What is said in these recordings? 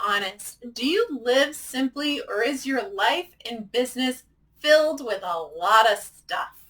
honest. Do you live simply, or is your life and business filled with a lot of stuff?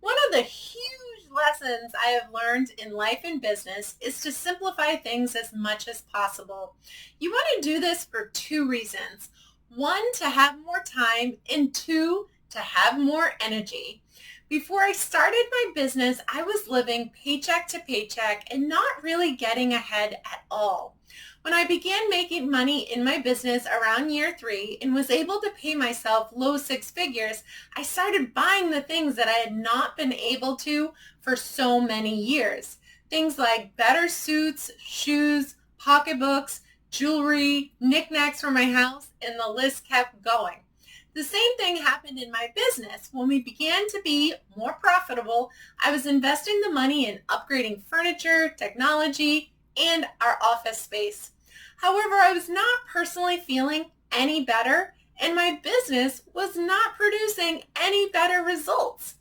One of the huge lessons I have learned in life and business is to simplify things as much as possible. You want to do this for two reasons. One, to have more time, and two, to have more energy. Before I started my business, I was living paycheck to paycheck and not really getting ahead at all. When I began making money in my business around year 3 and was able to pay myself low six figures, I started buying the things that I had not been able to for so many years. Things like better suits, shoes, pocketbooks, jewelry, knickknacks for my house, and the list kept going. The same thing happened in my business. When we began to be more profitable, I was investing the money in upgrading furniture, technology, and our office space. However, I was not personally feeling any better, and my business was not producing any better results.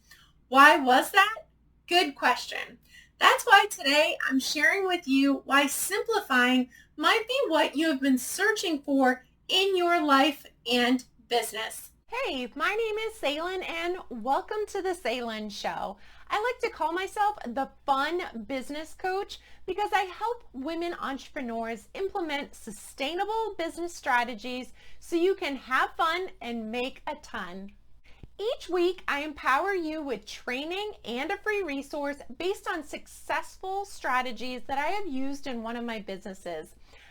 Why was that? Good question. That's why today I'm sharing with you why simplifying might be what you have been searching for in your life and business. Hey, my name is Sailynn and welcome to the Sailynn Show. I like to call myself the fun business coach because I help women entrepreneurs implement sustainable business strategies so you can have fun and make a ton. Each week, I empower you with training and a free resource based on successful strategies that I have used in one of my businesses.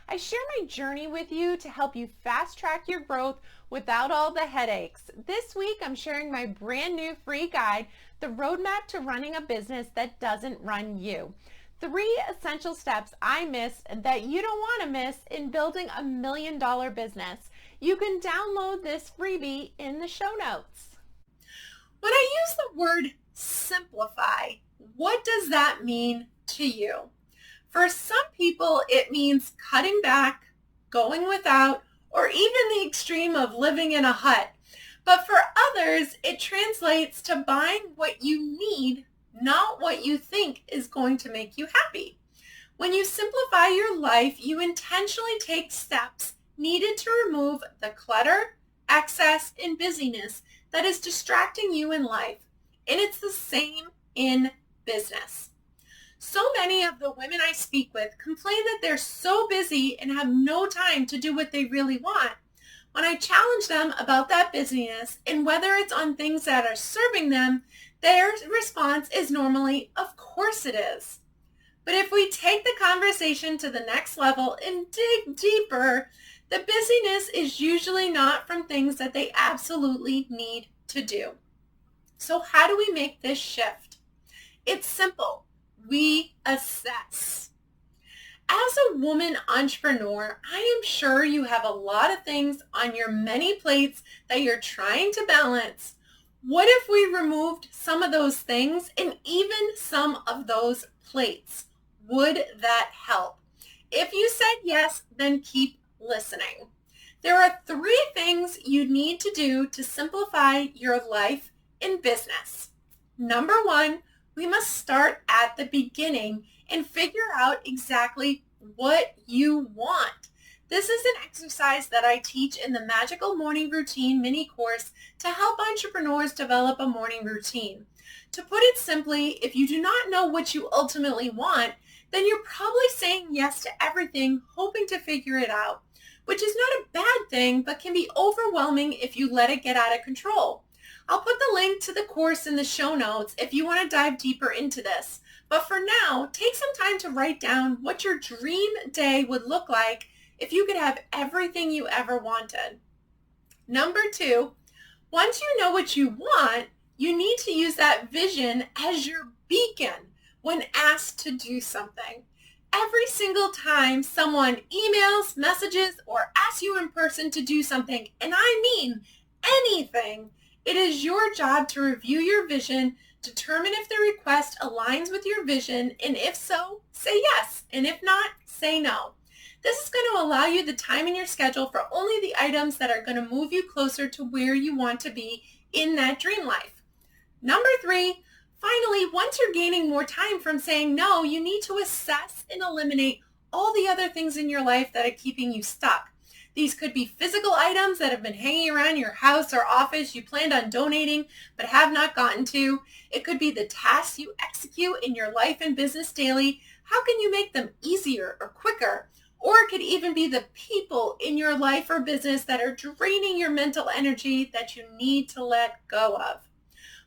I share my journey with you to help you fast track your growth without all the headaches. This week, I'm sharing my brand new free guide, The Roadmap to Running a Business That Doesn't Run You. 3 essential steps I missed that you don't want to miss in building a $1 million business. You can download this freebie in the show notes. When I use the word simplify, what does that mean to you? For some people, it means cutting back, going without, or even the extreme of living in a hut. But for others, it translates to buying what you need, not what you think is going to make you happy. When you simplify your life, you intentionally take steps needed to remove the clutter, excess, and busyness that is distracting you in life. And it's the same in business. So many of the women I speak with complain that they're so busy and have no time to do what they really want. When I challenge them about that busyness and whether it's on things that are serving them, their response is normally, of course it is. But if we take the conversation to the next level and dig deeper, the busyness is usually not from things that they absolutely need to do. So how do we make this shift? It's simple. We assess. As a woman entrepreneur, I am sure you have a lot of things on your many plates that you're trying to balance. What if we removed some of those things and even some of those plates? Would that help? If you said yes, then keep listening. There are 3 things you need to do to simplify your life and business. Number 1, we must start at the beginning and figure out exactly what you want. This is an exercise that I teach in the Magical Morning Routine mini course to help entrepreneurs develop a morning routine. To put it simply, if you do not know what you ultimately want, then you're probably saying yes to everything, hoping to figure it out, which is not a bad thing, but can be overwhelming if you let it get out of control. I'll put the link to the course in the show notes if you want to dive deeper into this. But for now, take some time to write down what your dream day would look like if you could have everything you ever wanted. Number 2, once you know what you want, you need to use that vision as your beacon when asked to do something. Every single time someone emails, messages, or asks you in person to do something, and I mean anything, it is your job to review your vision, determine if the request aligns with your vision, and if so, say yes, and if not, say no. This is going to allow you the time in your schedule for only the items that are going to move you closer to where you want to be in that dream life. Number 3, finally, once you're gaining more time from saying no, you need to assess and eliminate all the other things in your life that are keeping you stuck. These could be physical items that have been hanging around your house or office you planned on donating but have not gotten to. It could be the tasks you execute in your life and business daily. How can you make them easier or quicker? Or it could even be the people in your life or business that are draining your mental energy that you need to let go of.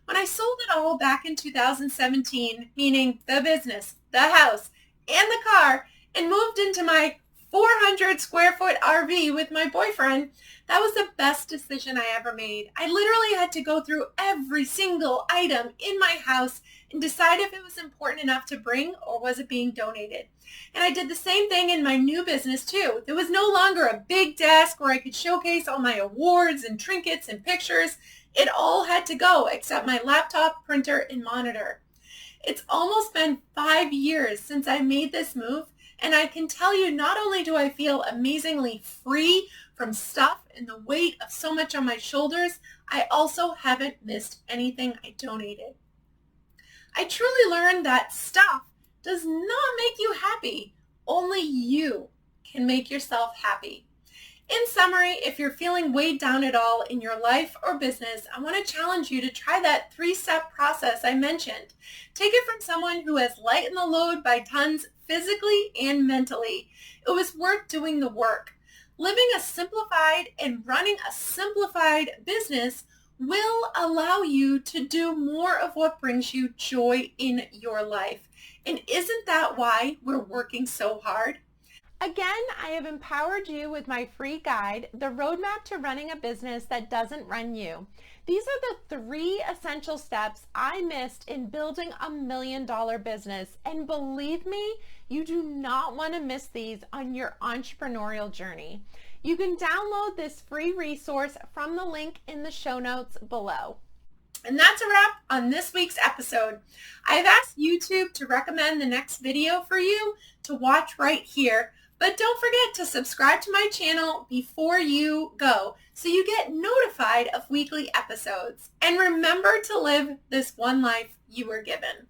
When I sold it all back in 2017, meaning the business, the house, and the car, and moved into my 400 square foot RV with my boyfriend, that was the best decision I ever made. I literally had to go through every single item in my house and decide if it was important enough to bring or was it being donated. And I did the same thing in my new business too. There was no longer a big desk where I could showcase all my awards and trinkets and pictures. It all had to go except my laptop, printer, and monitor. It's almost been 5 years since I made this move, and I can tell you not only do I feel amazingly free from stuff and the weight of so much on my shoulders, I also haven't missed anything I donated. I truly learned that stuff does not make you happy. Only you can make yourself happy. In summary, if you're feeling weighed down at all in your life or business, I want to challenge you to try that 3-step process I mentioned. Take it from someone who has lightened the load by tons physically and mentally. It was worth doing the work. Living a simplified and running a simplified business will allow you to do more of what brings you joy in your life. And isn't that why we're working so hard? Again, I have empowered you with my free guide, The Roadmap to Running a Business That Doesn't Run You. These are the 3 essential steps I missed in building a $1 million business. And believe me, you do not want to miss these on your entrepreneurial journey. You can download this free resource from the link in the show notes below. And that's a wrap on this week's episode. I've asked YouTube to recommend the next video for you to watch right here. But don't forget to subscribe to my channel before you go so you get notified of weekly episodes. And remember to live this one life you were given.